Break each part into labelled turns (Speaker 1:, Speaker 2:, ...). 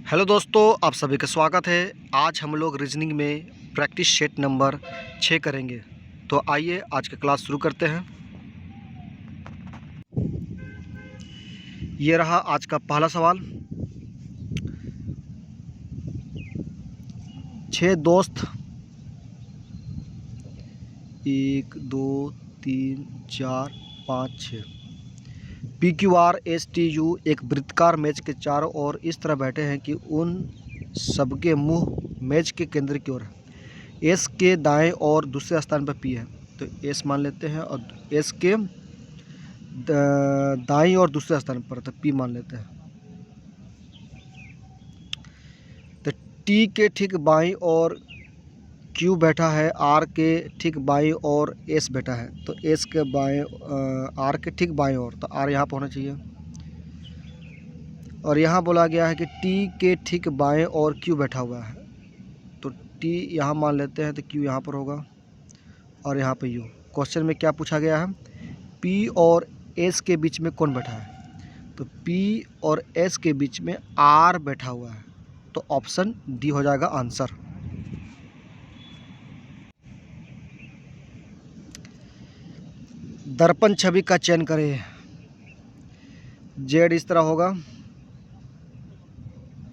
Speaker 1: Hello दोस्तों, आप सभी का स्वागत है। आज हम लोग रीजनिंग में प्रैक्टिस सेट नंबर 6 करेंगे। तो आइए आज का क्लास शुरू करते हैं। ये रहा आज का पहला सवाल। 6 दोस्त 1 2 3 4 5 6 PQRSTU एक वृत्ताकार मेज के चारों ओर इस तरह बैठे हैं कि उन सबके मुंह मेज के केंद्र की ओर है। एस के दाएं और दूसरे स्थान पर पी है। तो एस मान लेते हैं और एस के दाईं और दूसरे स्थान पर तो पी मान लेते हैं। तो टी के ठीक बाईं और क्यू बैठा है, आर के ठीक बाईं और एस बैठा है। तो एस के बाएं आर के ठीक बाईं और, तो आर यहाँ पर होना चाहिए। और यहाँ बोला गया है कि टी के ठीक बाएं और क्यू बैठा हुआ है। तो टी यहाँ मान लेते हैं, तो क्यू यहाँ पर होगा और यहाँ पे यू। क्वेश्चन में क्या पूछा गया है? पी और एस के बीच में कौन बैठा है? तो पी और एस के बीच में आर बैठा हुआ है। तो ऑप्शन डी हो जाएगा आंसर। दर्पण छवि का चयन करें। जेड इस तरह होगा,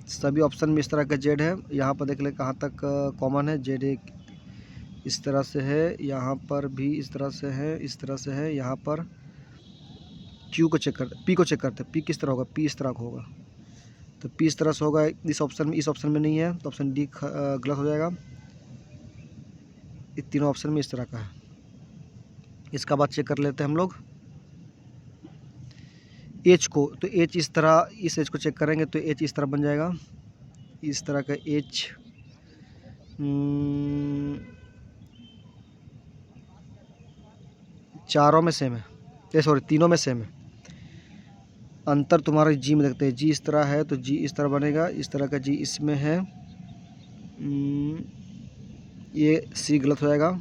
Speaker 1: सभी ऑप्शन में इस तरह का जेड है। यहाँ पर देख ले कहाँ तक कॉमन है। जेड एक इस तरह से है, यहाँ पर भी इस तरह से है, इस तरह से है। यहाँ पर क्यू को चेक करते, पी को चेक करते। पी किस तरह होगा? पी इस तरह का होगा। तो पी इस तरह से होगा इस ऑप्शन में नहीं है, तो ऑप्शन डी गलत हो जाएगा। इस तीनों ऑप्शन में इस तरह का है। इसका बाद चेक कर लेते हैं हम लोग एच को। तो एच इस तरह, इस एच को चेक करेंगे तो एच इस तरह बन जाएगा, इस तरह का एच। चारों में सेम है, सॉरी तीनों में सेम है। अंतर तुम्हारा जी में देखते हैं। जी इस तरह है तो जी इस तरह बनेगा, इस तरह का जी इसमें है। ये सी गलत हो जाएगा।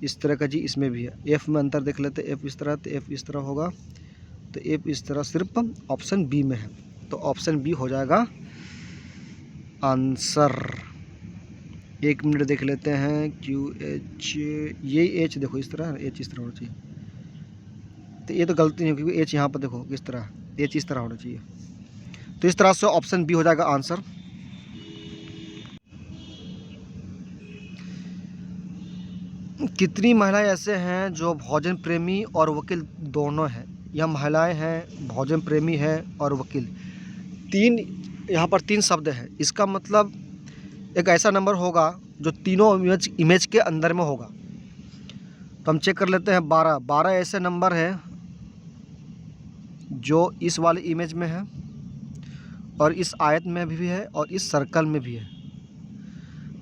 Speaker 1: इस तरह का जी इसमें भी है। एफ में अंतर देख लेते हैं। एफ इस तरह, तो एफ इस तरह होगा। तो एफ इस तरह सिर्फ ऑप्शन बी में है। तो ऑप्शन बी हो जाएगा आंसर। 1 मिनट देख लेते हैं। क्यू एच, ये एच देखो इस तरह, एच इस तरह होना चाहिए। तो ये तो गलती नहीं, क्योंकि एच यहाँ पर देखो किस तरह, एच इस तरह होना चाहिए। तो इस तरह से ऑप्शन बी हो जाएगा आंसर। कितनी महिलाएं ऐसे हैं जो भोजन प्रेमी और वकील दोनों हैं? यह महिलाएं हैं, भोजन प्रेमी है और वकील। यहाँ पर 3 शब्द हैं। इसका मतलब एक ऐसा नंबर होगा जो तीनों इमेज के अंदर में होगा। तो हम चेक कर लेते हैं। 12 ऐसे नंबर हैं जो इस वाले इमेज में है और इस आयत में भी है और इस सर्कल में भी है।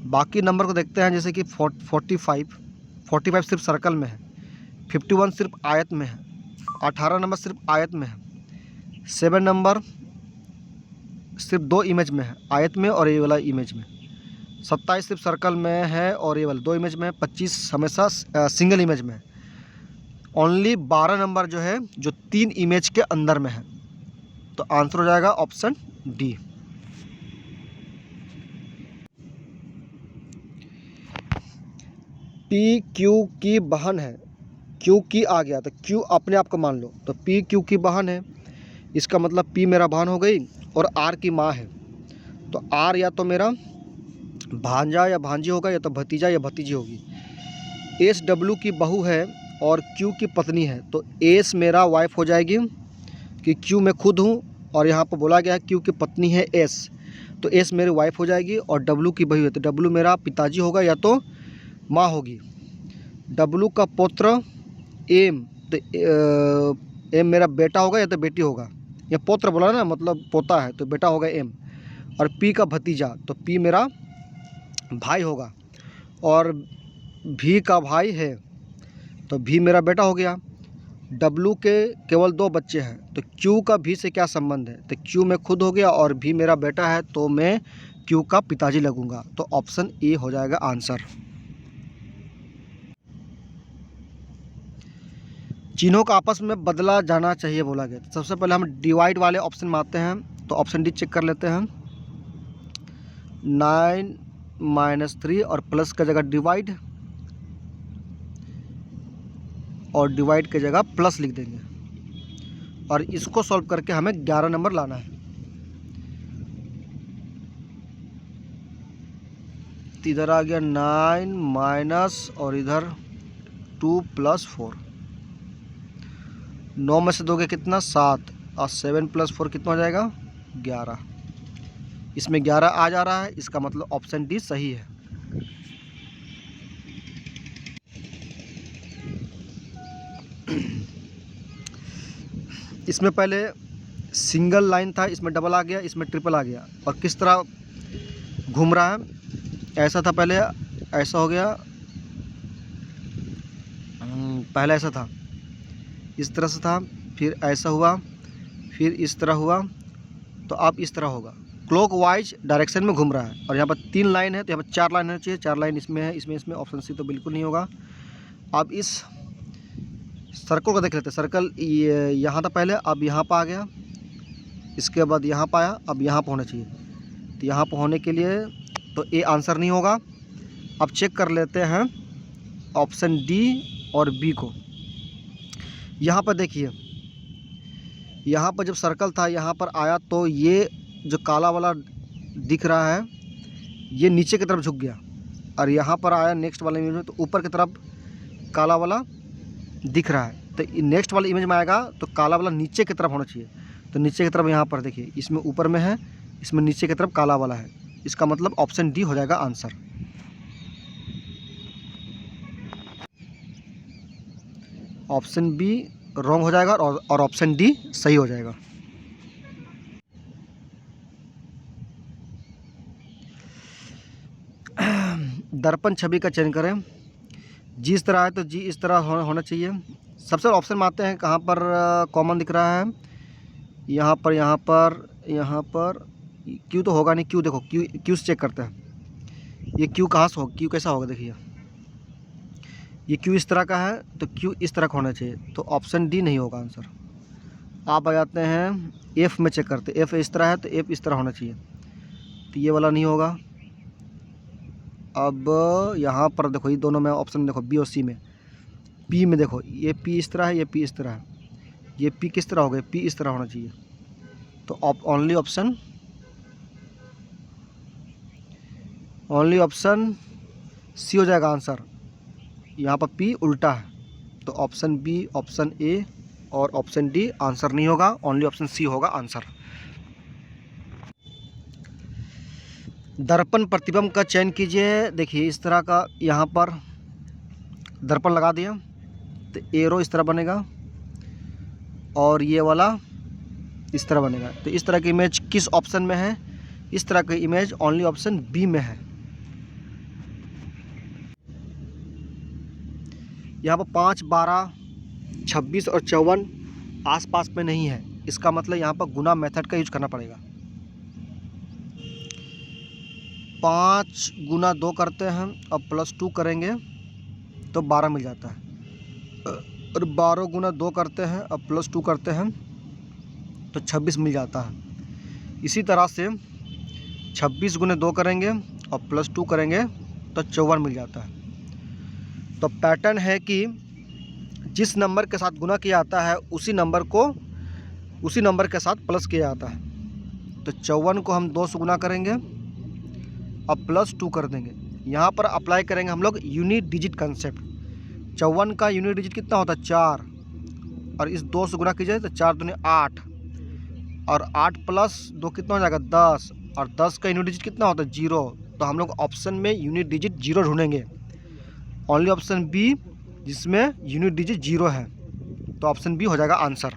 Speaker 1: बाकी नंबर को देखते हैं, जैसे कि 45 सिर्फ सर्कल में है, 51 सिर्फ आयत में है, 18 नंबर सिर्फ आयत में है, 7 नंबर सिर्फ 2 इमेज में है, आयत में और ये वाला इमेज में, 27 सिर्फ सर्कल में है और ये वाला 2 इमेज में है, 25 हमेशा सिंगल इमेज में है। ओनली 12 नंबर जो है जो 3 इमेज के अंदर में है। तो आंसर हो जाएगा ऑप्शन डी। पी क्यू की बहन है। क्यू की आ गया तो क्यू अपने आप को मान लो। तो पी क्यू की बहन है, इसका मतलब पी मेरा बहन हो गई और आर की माँ है। तो आर या तो मेरा भांजा या भांजी होगा, या तो भतीजा या भतीजी होगी। एस डब्ल्यू की बहू है और क्यू की पत्नी है। तो एस मेरा वाइफ हो जाएगी कि क्यू मैं खुद हूँ, और यहाँ पर बोला गया है क्यू की पत्नी है एस, तो एस मेरी वाइफ हो जाएगी। और डब्ल्यू की बहू है तो डब्ल्यू मेरा पिताजी होगा या तो माँ होगी। डब्ल्यू का पुत्र एम, तो एम मेरा बेटा होगा या तो बेटी होगा। या पुत्र बोला ना, मतलब पोता है, तो बेटा होगा एम। और पी का भतीजा, तो पी मेरा भाई होगा। और भी का भाई है तो भी मेरा बेटा हो गया। डब्ल्यू के केवल 2 बच्चे हैं, तो क्यू का भी से क्या संबंध है? तो क्यू मैं खुद हो गया और भी मेरा बेटा है, तो मैं क्यू का पिताजी लगूंगा। तो ऑप्शन ए हो जाएगा आंसर। चिन्हों का आपस में बदला जाना चाहिए बोला गया। सबसे पहले हम डिवाइड वाले ऑप्शन में आते हैं। तो ऑप्शन डी चेक कर लेते हैं। 9 माइनस 3 और प्लस का जगह डिवाइड, और डिवाइड की जगह प्लस लिख देंगे, और इसको सॉल्व करके हमें 11 नंबर लाना है। तो इधर आ गया 9 माइनस और इधर 2 प्लस 4। 9 में से दोगे कितना 7, और 7 प्लस 4 कितना हो जाएगा 11। इसमें 11 आ जा रहा है, इसका मतलब ऑप्शन डी सही है। इसमें पहले सिंगल लाइन था, इसमें डबल आ गया, इसमें ट्रिपल आ गया, और किस तरह घूम रहा है, ऐसा था पहले, ऐसा हो गया, पहले ऐसा था, इस तरह से था, फिर ऐसा हुआ, फिर इस तरह हुआ, तो अब इस तरह होगा। क्लॉकवाइज डायरेक्शन में घूम रहा है, और यहाँ पर 3 लाइन है, तो यहाँ पर 4 लाइन होनी चाहिए, 4 लाइन इसमें है, इसमें ऑप्शन सी तो बिल्कुल नहीं होगा। अब इस सर्कल को देख लेते हैं। सर्कल ये यहाँ था पहले, अब यहाँ पर आ गया, इसके बाद यहाँ पर आया, अब यहाँ पर होना चाहिए। तो यहाँ पर होने के लिए तो ए आंसर नहीं होगा। अब चेक कर लेते हैं ऑप्शन डी और बी को। यहाँ पर देखिए, यहाँ पर जब सर्कल था यहाँ पर आया, तो ये जो काला वाला दिख रहा है ये नीचे की तरफ झुक गया, और यहाँ पर आया नेक्स्ट वाले इमेज में तो ऊपर की तरफ काला वाला दिख रहा है। तो नेक्स्ट वाले इमेज में आएगा तो काला वाला नीचे की तरफ होना चाहिए। तो नीचे की तरफ यहाँ पर देखिए, इसमें ऊपर में है, इसमें नीचे की तरफ काला वाला है, इसका मतलब ऑप्शन डी हो जाएगा आंसर। ऑप्शन बी रॉन्ग हो जाएगा और ऑप्शन डी सही हो जाएगा। दर्पण छवि का चयन करें। जी इस तरह है तो जी इस तरह होना चाहिए। सबसे ऑप्शन में आते हैं, कहाँ पर कॉमन दिख रहा है, यहाँ पर, यहाँ पर, यहाँ पर। क्यू तो होगा नहीं, क्यू देखो, क्यू से चेक करते हैं, ये क्यू कहाँ से होगा, क्यू कैसा होगा, देखिए ये क्यू इस तरह का है, तो क्यू इस तरह का होना चाहिए, तो ऑप्शन डी नहीं होगा आंसर। आप आ जाते हैं एफ़ में, चेक करते, एफ़ इस तरह है तो एफ़ इस तरह होना चाहिए, तो ये वाला नहीं होगा। अब यहाँ पर देखो, ये दोनों में ऑप्शन देखो, बी और सी में। पी में देखो, ये पी इस तरह है, ये पी इस तरह है, ये पी किस तरह हो गया, पी इस तरह होना चाहिए, तो ओनली ऑप्शन सी हो जाएगा आंसर। यहाँ पर पी उल्टा है, तो ऑप्शन बी, ऑप्शन ए और ऑप्शन डी आंसर नहीं होगा, ओनली ऑप्शन सी होगा आंसर। दर्पण प्रतिबिंब का चयन कीजिए। देखिए इस तरह का यहाँ पर दर्पण लगा दिया, तो एरो इस तरह बनेगा और ये वाला इस तरह बनेगा। तो इस तरह की इमेज किस ऑप्शन में है, इस तरह की इमेज ओनली ऑप्शन बी में है। यहाँ पर 5, 12, 26 और 54 आसपास में नहीं है, इसका मतलब यहाँ पर गुना मेथड का यूज करना पड़ेगा। 5 गुना 2 करते हैं और +2 करेंगे तो 12 मिल जाता है, और 12 गुना 2 करते हैं और +2 करते हैं तो 26 मिल जाता है। इसी तरह से 26 गुने 2 करेंगे और +2 करेंगे तो 54 मिल जाता है। तो पैटर्न है कि जिस नंबर के साथ गुना किया जाता है उसी नंबर के साथ प्लस किया जाता है। तो 54 को हम 2 से गुना करेंगे और +2 कर देंगे। यहाँ पर अप्लाई करेंगे हम लोग यूनिट डिजिट कंसेप्ट। 54 का यूनिट डिजिट कितना होता है 4, और इस 2 से गुना कीजिए तो 4 दूनी 8, और 8 + 2 कितना हो जाएगा 10, और 10 का यूनिट डिजिट कितना होता है 0। तो हम लोग ऑप्शन में यूनिट डिजिट 0 ढूंढेंगे, ओनली ऑप्शन बी जिसमें यूनिट डिजिट 0 है, तो ऑप्शन बी हो जाएगा आंसर।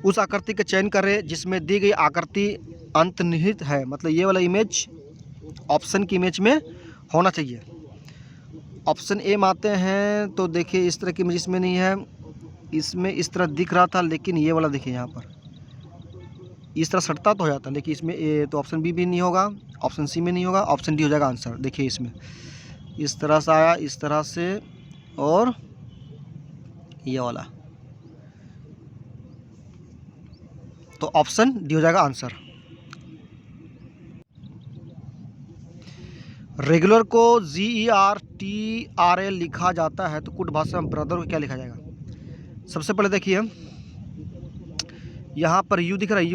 Speaker 1: उस आकृति का चयन करें जिसमें दी गई आकृति अंतर्निहित है, मतलब ये वाला इमेज ऑप्शन की इमेज में होना चाहिए। ऑप्शन ए में आते हैं तो देखिए इस तरह की इमेज इसमें नहीं है, इसमें इस तरह दिख रहा था, लेकिन ये वाला देखिए यहाँ पर इस तरह सटता तो हो जाता, लेकिन इसमें ए, तो ऑप्शन बी भी नहीं होगा, ऑप्शन सी में नहीं होगा, ऑप्शन डी हो जाएगा आंसर। देखिए इसमें इस तरह से आया, इस तरह से, और ये वाला तो ऑप्शन डी हो जाएगा आंसर। रेगुलर को GERTRL लिखा जाता है तो कुट भाषा में ब्रदर को क्या लिखा जाएगा? सबसे पहले देखिए यहाँ पर U दिख रहा है,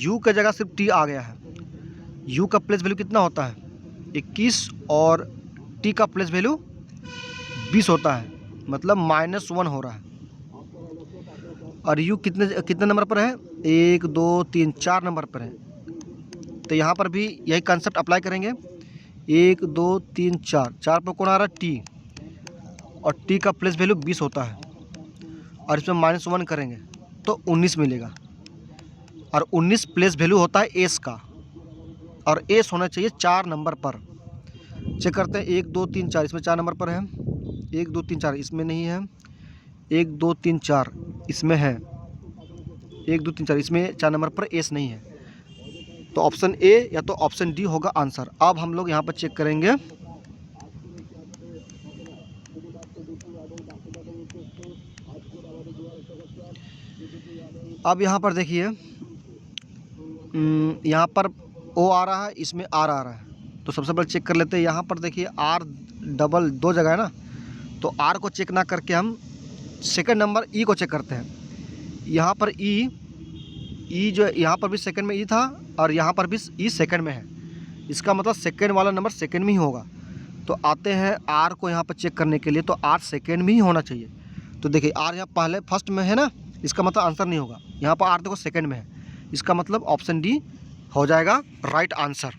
Speaker 1: U की जगह सिर्फ T आ गया है। U का प्लेस वैल्यू कितना होता है? 21 और T का प्लेस वैल्यू 20 होता है, मतलब -1 हो रहा है। और U कितने नंबर पर है? 1 2 3 4 नंबर पर है। तो यहाँ पर भी यही कंसेप्ट अप्लाई करेंगे। 1 2 3 4 पर कौन आ रहा है? T, और T का प्लेस वैल्यू 20 होता है, और इसमें -1 करेंगे तो 19 मिलेगा। और 19 प्लेस वैल्यू होता है एस का, और एस होना चाहिए 4 नंबर पर। चेक करते हैं 1 2 3 4, इसमें 4 नंबर पर है। 1 2 3 4 इसमें नहीं है। 1 2 3 4 इसमें है। 1 2 3 4 इसमें 4 नंबर पर एस नहीं है। तो ऑप्शन ए या तो ऑप्शन डी होगा आंसर। अब हम लोग यहाँ पर चेक करेंगे। अब यहाँ पर देखिए यहाँ पर ओ आ रहा है, इसमें आर आ रहा है। तो सबसे पहले चेक कर लेते हैं। यहाँ पर देखिए आर डबल 2 जगह है ना, तो आर को चेक ना करके हम सेकंड नंबर ई को चेक करते हैं। यहाँ पर ई जो यहाँ पर भी सेकंड में ई था, और यहाँ पर भी ई सेकंड में है। इसका मतलब सेकंड वाला नंबर सेकंड में ही होगा। तो आते हैं आर को यहाँ पर चेक करने के लिए, तो आर सेकंड में ही होना चाहिए। तो देखिए आर यहाँ पहले फर्स्ट में है ना, इसका मतलब आंसर नहीं होगा। यहाँ पर आर देखो सेकंड में है, इसका मतलब ऑप्शन डी हो जाएगा राइट आंसर।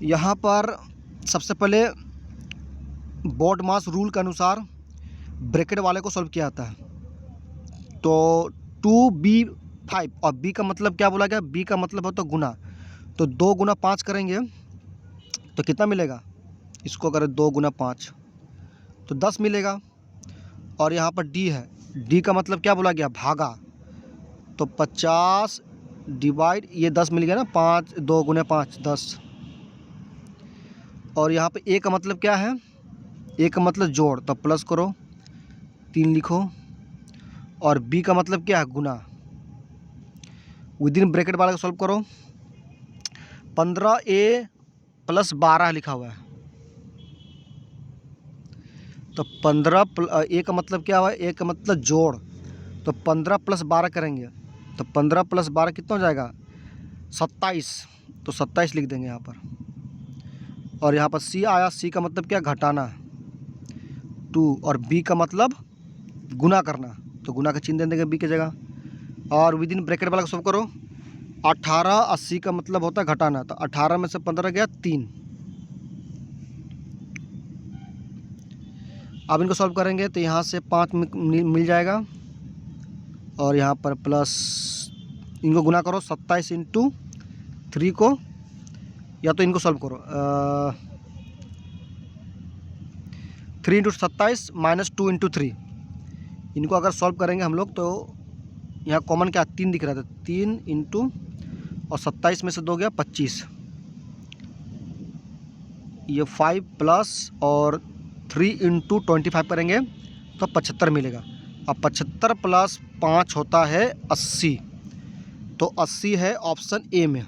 Speaker 1: यहाँ पर सबसे पहले बोर्ड मास रूल के अनुसार ब्रैकेट वाले को सॉल्व किया जाता है। तो 2b5, और b का मतलब क्या बोला गया? b का मतलब होता है गुना। तो 2 गुना 5 करेंगे तो कितना मिलेगा? इसको करें 2 गुना 5 तो 10 मिलेगा। और यहाँ पर d है, d का मतलब क्या बोला गया? भागा। तो 50 डिवाइड ये 10 मिल गया ना, 5 2 गुना 5 10। और यहाँ पे a का मतलब क्या है? a का मतलब जोड़, तो प्लस करो 3 लिखो। और b का मतलब क्या है? गुना। विद इन ब्रैकेट वाला को सॉल्व करो। 15a + 12 लिखा हुआ है। तो 15 a का मतलब क्या हुआ? a का मतलब जोड़। तो 15 + 12 करेंगे तो 15 + 12 कितना हो जाएगा? 27। तो 27 लिख देंगे यहाँ पर। और यहाँ पर c आया, c का मतलब क्या? घटाना 2, और b का मतलब गुना करना, तो गुना का चिन्ह दे देंगे b की जगह। और विद इन ब्रैकेट वाला को सॉल्व करो। 18 80 का मतलब होता है घटाना, तो 18 में से 15 गया 3। अब इनको सॉल्व करेंगे तो यहाँ से 5 मिल जाएगा, और यहाँ पर प्लस इनको गुना करो 27 × 3 को, या तो इनको सॉल्व करो 3 × 27 -2 × 3। इनको अगर सॉल्व करेंगे हम लोग तो यहाँ कॉमन क्या 3 दिख रहा था, 3 × और 27 में से 2 गया 25, ये 5 प्लस और 3 × 25 करेंगे तो 75 मिलेगा। अब 75 + 5 होता है 80, तो 80 है ऑप्शन ए में।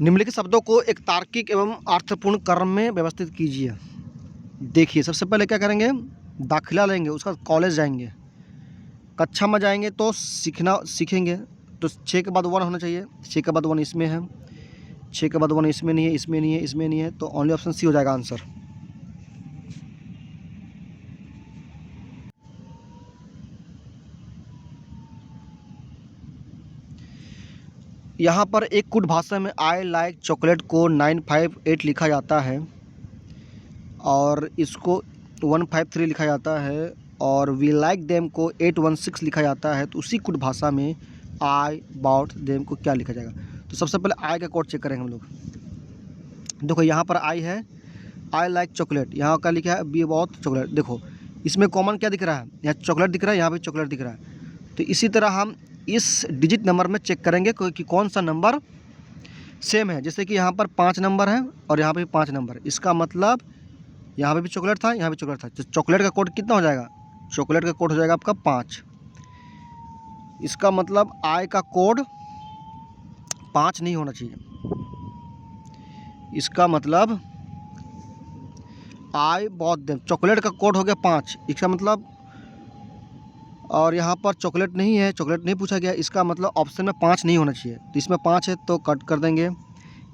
Speaker 1: निम्नलिखित शब्दों को एक तार्किक एवं अर्थपूर्ण क्रम में व्यवस्थित कीजिए। देखिए सबसे पहले क्या करेंगे? दाखिला लेंगे, उसका कॉलेज जाएंगे, कक्षा में जाएंगे तो सीखेंगे। तो 6 के बाद 1 होना चाहिए, 6 के बाद 1 इसमें है, 6 के बाद 1 इसमें नहीं है, इसमें नहीं है, इसमें नहीं है, तो ओनली ऑप्शन सी हो जाएगा आंसर। यहाँ पर एक कुट भाषा में आई लाइक चॉकलेट को 958 लिखा जाता है, और इसको 153 लिखा जाता है, और वी लाइक देम को 816 लिखा जाता है। तो उसी कुट भाषा में आई अबाउट देम को क्या लिखा जाएगा? तो सबसे पहले आई का कोड चेक करेंगे हम लोग। देखो यहाँ पर आई है, आई लाइक चॉकलेट, यहाँ का लिखा है बी अबाउट चॉकलेट। देखो इसमें कॉमन क्या दिख रहा है? यहाँ चॉकलेट दिख रहा है, यहाँ भी चॉकलेट दिख रहा है। तो इसी तरह हम इस डिजिट नंबर में चेक करेंगे कि कौन सा नंबर सेम है। जैसे कि यहाँ पर 5 नंबर है और यहाँ पे भी 5 नंबर है, इसका मतलब यहाँ पे भी चॉकलेट था, यहाँ भी चॉकलेट था, तो चॉकलेट का कोड कितना हो जाएगा? चॉकलेट का कोड हो जाएगा आपका 5। इसका मतलब आई का कोड 5 नहीं होना चाहिए। इसका मतलब आई बॉट देम, चॉकलेट का कोड हो गया 5, इसका मतलब, और यहाँ पर चॉकलेट नहीं है, चॉकलेट नहीं पूछा गया, इसका मतलब ऑप्शन में 5 नहीं होना चाहिए। तो इसमें 5 है तो कट कर देंगे,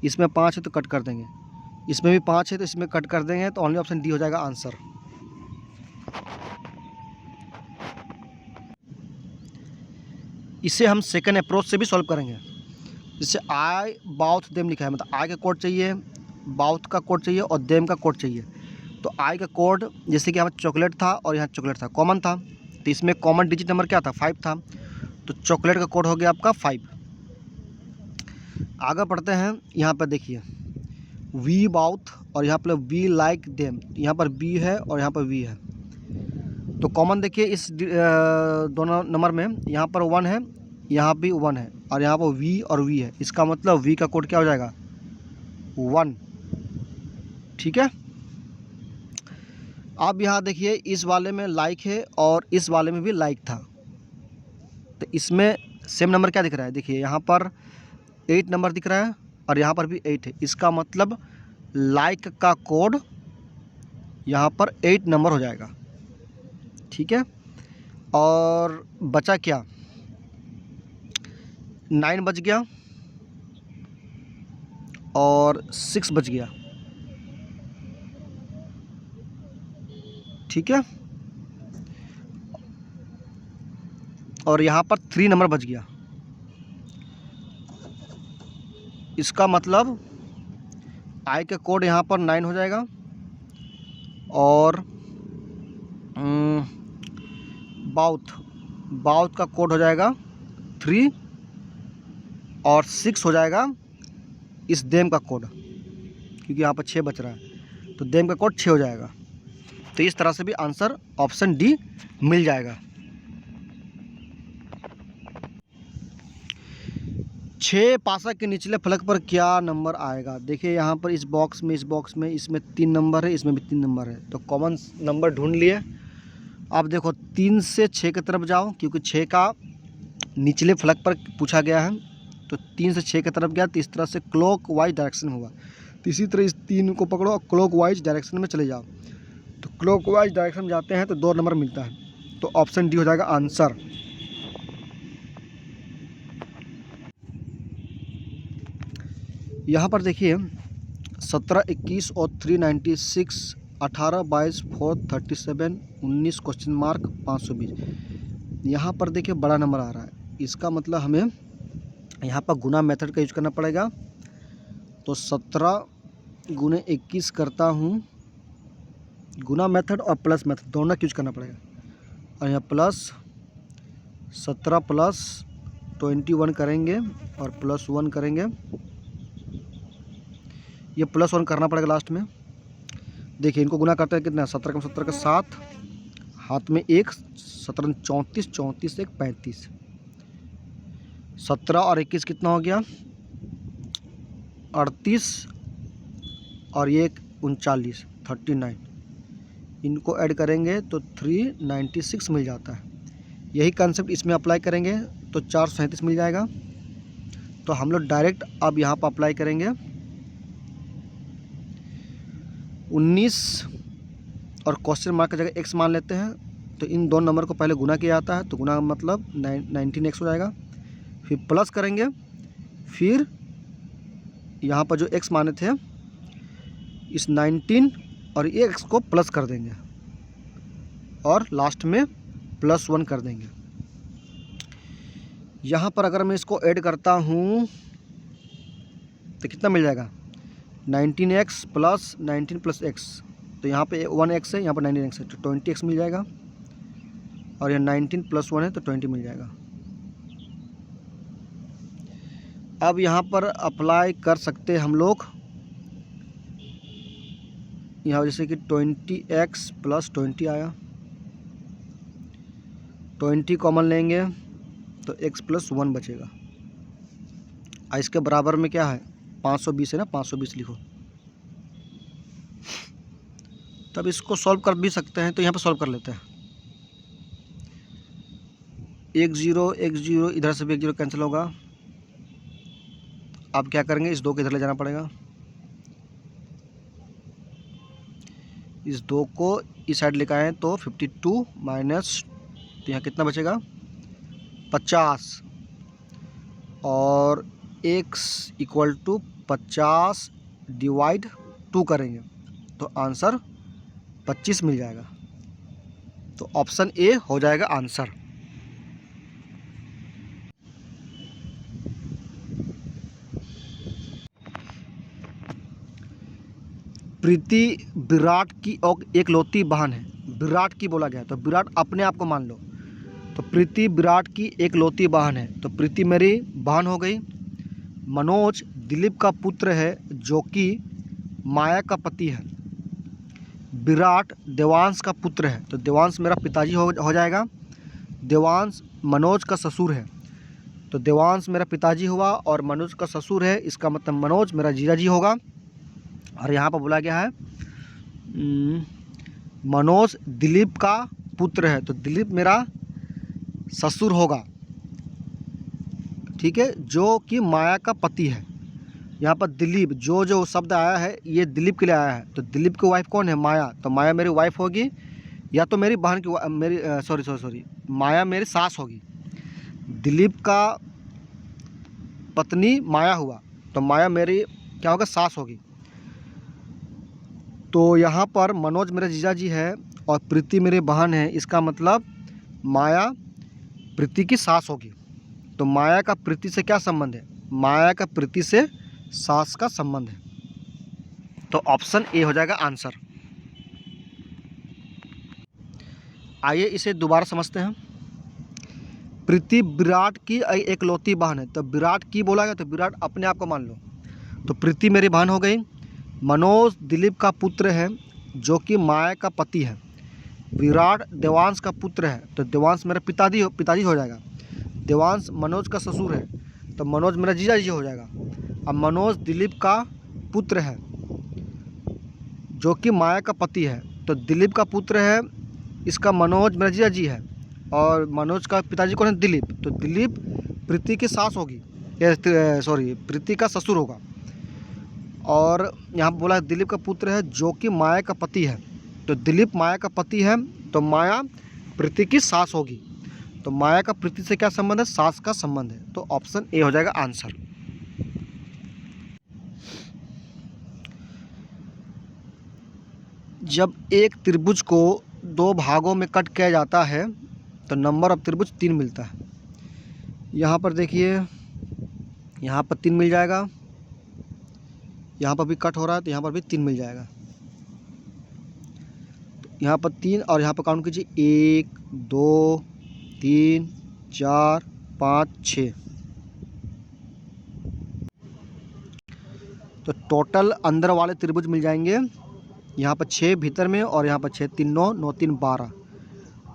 Speaker 1: इसमें 5 है तो कट कर देंगे, इसमें भी 5 है तो इसमें कट कर देंगे, तो ओनली ऑप्शन डी हो जाएगा आंसर। इसे हम सेकंड अप्रोच से भी सॉल्व करेंगे। जैसे आई बाउथ देम लिखा है, मतलब आई का कोड चाहिए, बाउथ का कोड चाहिए और देम का कोड चाहिए। तो आई का कोड, जैसे कि यहाँ चॉकलेट था और यहाँ चॉकलेट था, कॉमन था, तो इसमें कॉमन डिजिट नंबर क्या था? 5 था, तो चॉकलेट का कोड हो गया आपका 5। आगे बढ़ते हैं, यहाँ पर देखिए वी बाउथ और यहाँ पर वी लाइक देम, यहाँ पर बी है और यहाँ पर वी है, तो कॉमन देखिए इस दोनों नंबर में, यहाँ पर 1 है, यहाँ भी 1 है और यहाँ पर वी और वी है, इसका मतलब वी का कोड क्या हो जाएगा? 1। ठीक है। अब यहाँ देखिए इस वाले में लाइक है और इस वाले में भी लाइक था, तो इसमें सेम नंबर क्या दिख रहा है? देखिए यहाँ पर 8 नंबर दिख रहा है और यहाँ पर भी 8 है, इसका मतलब लाइक का कोड यहाँ पर 8 नंबर हो जाएगा। ठीक है। और बचा क्या? 9 बच गया और 6 बच गया। ठीक है। और यहाँ पर 3 नंबर बच गया, इसका मतलब आई का कोड यहाँ पर 9 हो जाएगा और बाउथ का कोड हो जाएगा 3 और 6 हो जाएगा इस देम का कोड, क्योंकि यहाँ पर 6 बच रहा है, तो देम का कोड 6 हो जाएगा। तो इस तरह से भी आंसर ऑप्शन डी मिल जाएगा। 6 पासा के निचले फलक पर क्या नंबर आएगा? देखिए यहाँ पर इस बॉक्स में इसमें 3 नंबर है, इसमें भी 3 नंबर है, तो कॉमन नंबर ढूंढ लिए। अब देखो 3 से 6 की तरफ जाओ, क्योंकि 6 का निचले फलक पर पूछा गया है, तो 3 से 6 की तरफ गया, तो इस तरह से क्लॉक वाइज डायरेक्शन होगा। तो इसी तरह इस 3 को पकड़ो और क्लॉक वाइज डायरेक्शन में चले जाओ, तो क्लॉक वाइज डायरेक्शन में जाते हैं तो 2 नंबर मिलता है, तो ऑप्शन डी हो जाएगा आंसर। यहाँ पर देखिए 17, 21 और 396, 18, 22, 4, 37, 19 क्वेश्चन मार्क 520। यहाँ पर देखिए बड़ा नंबर आ रहा है, इसका मतलब हमें यहाँ पर गुना मेथड का यूज करना पड़ेगा। तो 17 गुने 21 करता हूँ, गुना मेथड और प्लस मेथड दोनों का यूज करना पड़ेगा, और यहाँ प्लस 17 प्लस 21 करेंगे और प्लस 1 करेंगे, ये प्लस 1 करना पड़ेगा लास्ट में। देखिए इनको गुना करते हैं कितना, 17 का 17 का 7, हाथ में 1, 17 34, 34 1 35, 17 और 21 कितना हो गया? 38 और ये 39, 39, इनको ऐड करेंगे तो 396 मिल जाता है। यही कंसेप्ट इसमें अप्लाई करेंगे तो 437 मिल जाएगा। तो हम लोग डायरेक्ट अब यहाँ पर अप्लाई करेंगे 19 और क्वेश्चन मार्क की जगह x मान लेते हैं, तो इन दोनों नंबर को पहले गुना किया जाता है, तो गुना मतलब 19x हो जाएगा, फिर प्लस करेंगे, फिर यहाँ पर जो x माने थे इस 19 और ये x को प्लस कर देंगे और लास्ट में प्लस 1 कर देंगे। यहाँ पर अगर मैं इसको ऐड करता हूँ तो कितना मिल जाएगा? 19x प्लस 19 प्लस x, तो यहाँ पे 1x है, यहाँ पर 19x है, तो 20x मिल जाएगा, और यह 19 प्लस 1 है तो 20 मिल जाएगा। अब यहाँ पर अप्लाई कर सकते हैं हम लोग, यहाँ जैसे कि 20x प्लस 20 आया, 20 कॉमन लेंगे तो x प्लस 1 बचेगा, और इसके बराबर में क्या है? 520 है ना, 520 लिखो। तब इसको सॉल्व कर भी सकते हैं, तो यहाँ पर सॉल्व कर लेते हैं। 1 0 1 0, इधर से भी 1 0 कैंसिल होगा। अब क्या करेंगे, इस 2 को इधर ले जाना पड़ेगा, इस 2 को इस साइड लेकर आए तो 52 माइनस, तो यहाँ कितना बचेगा 50, और x इक्वल टू 50 डिवाइड 2 करेंगे तो आंसर 25 मिल जाएगा। तो ऑप्शन ए हो जाएगा आंसर। प्रीति विराट की एकलौती बहन है। विराट की बोला गया तो विराट अपने आप को मान लो। तो प्रीति विराट की एकलौती बहन है, तो प्रीति मेरी बहन हो गई। मनोज दिलीप का पुत्र है जो कि माया का पति है। विराट देवांश का पुत्र है, तो देवांश मेरा पिताजी हो जाएगा। देवांश मनोज का ससुर है, तो देवांश मेरा पिताजी हुआ और मनोज का ससुर है, इसका मतलब मनोज मेरा जीजाजी होगा। और यहाँ पर बोला गया है मनोज दिलीप का पुत्र है, तो दिलीप मेरा ससुर होगा, ठीक है, जो कि माया का पति है। यहाँ पर दिलीप जो शब्द आया है ये दिलीप के लिए आया है, तो दिलीप की वाइफ कौन है, माया, तो माया मेरी वाइफ होगी, या तो मेरी बहन की मेरी सॉरी माया मेरी सास होगी। दिलीप का पत्नी माया हुआ, तो माया मेरी क्या होगा, सास होगी। तो यहाँ पर मनोज मेरे जीजाजी है और प्रीति मेरी बहन है, इसका मतलब माया प्रीति की सास होगी। तो माया का प्रीति से क्या संबंध है, माया का प्रीति से सास का संबंध है। तो ऑप्शन ए हो जाएगा आंसर। आइए इसे दोबारा समझते हैं। प्रीति विराट की एकलौती बहन है, तो विराट की बोला गया तो विराट अपने आप को मान लो। तो प्रीति मेरी बहन हो गई। मनोज दिलीप का पुत्र है जो कि माया का पति है। विराट देवांश का पुत्र है, तो देवांश मेरा पिताजी हो जाएगा। देवांश मनोज का ससुर है, तो मनोज मेरा जीजाजी हो जाएगा। अब मनोज दिलीप का पुत्र है जो कि माया का पति है, तो दिलीप का पुत्र है, इसका मनोज मेरा जीजाजी है, और मनोज का पिताजी कौन है, दिलीप, तो दिलीप प्रीति की सास होगी, प्रीति का ससुर होगा। और यहाँ बोला है दिलीप का पुत्र है जो कि माया का पति है, तो दिलीप माया का पति है, तो माया प्रीति की सास होगी। तो माया का प्रीति से क्या संबंध है, सास का संबंध है। तो ऑप्शन ए हो जाएगा आंसर। जब एक त्रिभुज को 2 भागों में कट किया जाता है तो नंबर ऑफ त्रिभुज 3 मिलता है। यहाँ पर देखिए, यहाँ पर 3 मिल जाएगा, यहाँ पर भी कट हो रहा है तो यहाँ पर भी 3 मिल जाएगा। तो यहाँ पर 3 और यहाँ पर काउंट कीजिए, 1 2 3 4 5 6। तो टोटल अंदर वाले त्रिभुज मिल जाएंगे, यहाँ पर 6 भीतर में और यहाँ पर 6 3 9 9 3 12,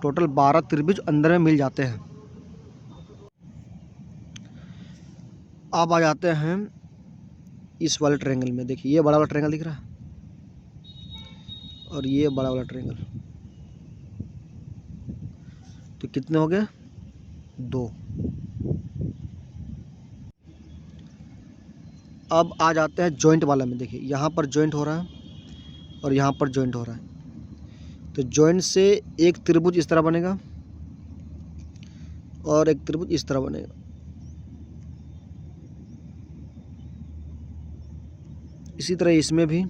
Speaker 1: टोटल 12 त्रिभुज अंदर में मिल जाते हैं। अब आ जाते हैं इस वाले ट्रायंगल में। देखिए ये बड़ा वाला ट्रायंगल दिख रहा है और ये बड़ा वाला ट्रायंगल, तो कितने हो गए, 2। अब आ जाते हैं जॉइंट वाला में। देखिए यहाँ पर जॉइंट हो रहा है और यहाँ पर जॉइंट हो रहा है, तो जॉइंट से एक त्रिभुज इस तरह बनेगा और एक त्रिभुज इस तरह बनेगा। इसी तरह इसमें भी,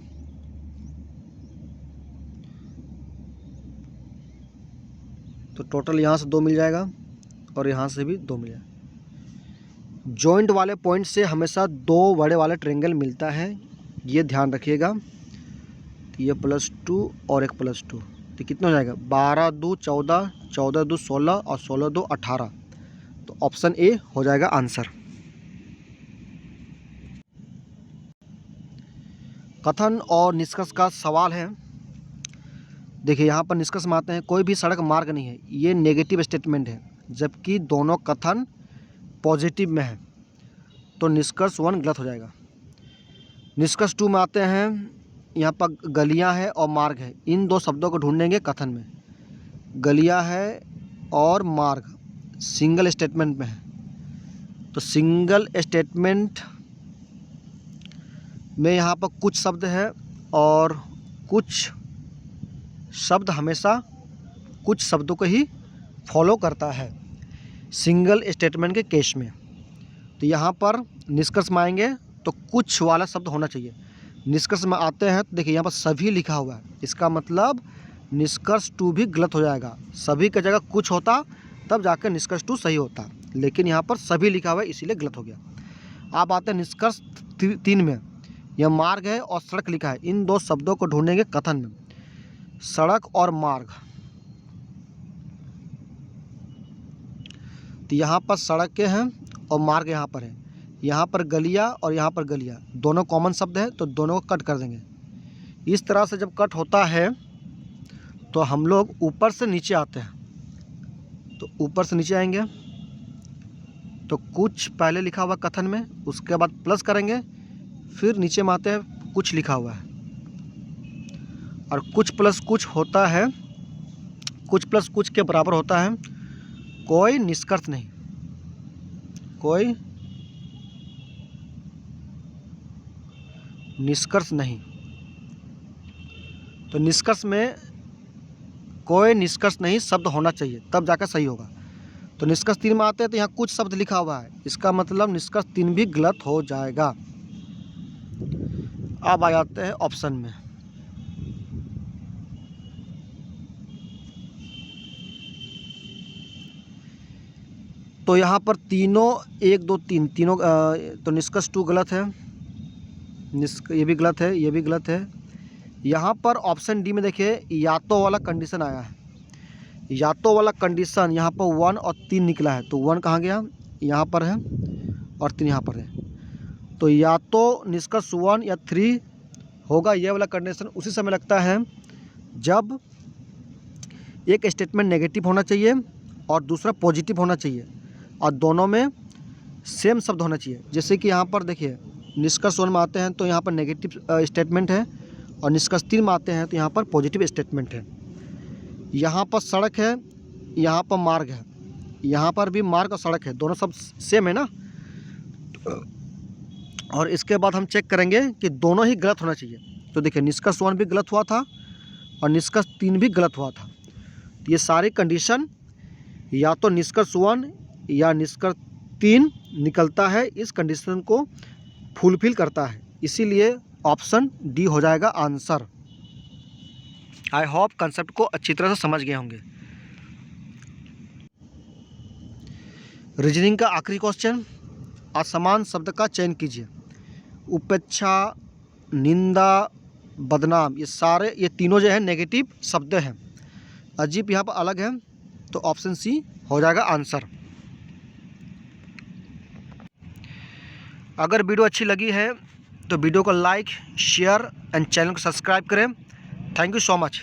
Speaker 1: तो टोटल यहाँ से 2 मिल जाएगा और यहाँ से भी 2 मिल जाएगा। जॉइंट वाले पॉइंट से हमेशा 2 बड़े वाले ट्रायंगल मिलता है, ये ध्यान रखिएगा। तो ये +2 और एक +2, तो कितना हो जाएगा, 12 2 14, 14 2 16 और 16 2 18। तो ऑप्शन ए हो जाएगा आंसर। कथन और निष्कर्ष का सवाल है। देखिए यहाँ पर निष्कर्ष में आते हैं, कोई भी सड़क मार्ग नहीं है, ये नेगेटिव स्टेटमेंट है, जबकि दोनों कथन पॉजिटिव में है, तो निष्कर्ष 1 गलत हो जाएगा। निष्कर्ष 2 में आते हैं। यहाँ पर गलियाँ हैं और मार्ग है, इन दो शब्दों को ढूंढेंगे कथन में। गलियाँ है और मार्ग सिंगल स्टेटमेंट में है, तो सिंगल स्टेटमेंट में यहाँ पर कुछ शब्द है और कुछ शब्द हमेशा कुछ शब्दों को ही फॉलो करता है सिंगल स्टेटमेंट के केस में। तो यहाँ पर निष्कर्ष में आएंगे तो कुछ वाला शब्द होना चाहिए। निष्कर्ष में आते हैं तो देखिए यहाँ पर सभी लिखा हुआ है, इसका मतलब निष्कर्ष 2 भी गलत हो जाएगा। सभी की जगह कुछ होता तब जाकर निष्कर्ष 2 सही होता, लेकिन यहाँ पर सभी लिखा हुआ है इसीलिए गलत हो गया। अब आते हैं निष्कर्ष 3 में। यह मार्ग है और सड़क लिखा है, इन दो शब्दों को ढूंढेंगे कथन में। सड़क और मार्ग, तो यहाँ पर सड़कें हैं और मार्ग यहाँ पर है। यहाँ पर गलियाँ और यहाँ पर गलियाँ, दोनों कॉमन शब्द है तो दोनों को कट कर देंगे। इस तरह से जब कट होता है तो हम लोग ऊपर से नीचे आते हैं। तो ऊपर से नीचे आएंगे तो कुछ पहले लिखा हुआ कथन में, उसके बाद प्लस करेंगे, फिर नीचे में आते हैं कुछ लिखा हुआ है और कुछ प्लस कुछ होता है, कुछ प्लस कुछ के बराबर होता है कोई निष्कर्ष नहीं, कोई निष्कर्ष नहीं। तो निष्कर्ष में कोई निष्कर्ष नहीं शब्द होना चाहिए तब जाकर सही होगा। तो निष्कर्ष 3 में आते हैं तो यहाँ कुछ शब्द लिखा हुआ है, इसका मतलब निष्कर्ष 3 भी गलत हो जाएगा। अब आ जाते हैं ऑप्शन में। तो यहाँ पर तीनों 1 2 3 तीनों तो निष्कर्ष 2 गलत है, ये भी गलत है, ये भी गलत है। यहाँ पर ऑप्शन डी में देखिए या तो वाला कंडीशन आया है, या तो वाला कंडीशन यहाँ पर 1 और 3 निकला है। तो 1 कहाँ गया, यहाँ पर है और 3 यहाँ पर है। तो या तो निष्कर्ष 1 या 3 होगा ये वाला कंडीशन। उसी समय लगता है जब एक स्टेटमेंट नेगेटिव होना चाहिए और दूसरा पॉजिटिव होना चाहिए और दोनों में सेम शब्द होना चाहिए। जैसे कि यहाँ पर देखिए निष्कर्ष 1 में आते हैं तो यहाँ पर नेगेटिव स्टेटमेंट है और निष्कर्ष 3 में आते हैं तो यहाँ पर पॉजिटिव स्टेटमेंट है। यहाँ पर सड़क है, यहाँ पर मार्ग है, यहाँ पर भी मार्ग और सड़क है, दोनों सब सेम है ना। और इसके बाद हम चेक करेंगे कि दोनों ही गलत होना चाहिए। तो देखिए निष्कर्ष 1 भी गलत हुआ था और निष्कर्ष 3 भी गलत हुआ था। ये सारी कंडीशन या तो निष्कर्ष 1 या निष्कर्ष 3 निकलता है, इस कंडीशन को फुलफिल करता है, इसीलिए ऑप्शन डी हो जाएगा आंसर। आई होप कंसेप्ट को अच्छी तरह से समझ गए होंगे। रीजनिंग का आखिरी क्वेश्चन, असमान शब्द का चयन कीजिए। उपेक्षा, निंदा, बदनाम, ये तीनों जो है नेगेटिव शब्द हैं। अजीब यहाँ पर अलग है, तो ऑप्शन सी हो जाएगा आंसर। अगर वीडियो अच्छी लगी है तो वीडियो को लाइक, शेयर एंड चैनल को सब्सक्राइब करें। Thank you so much.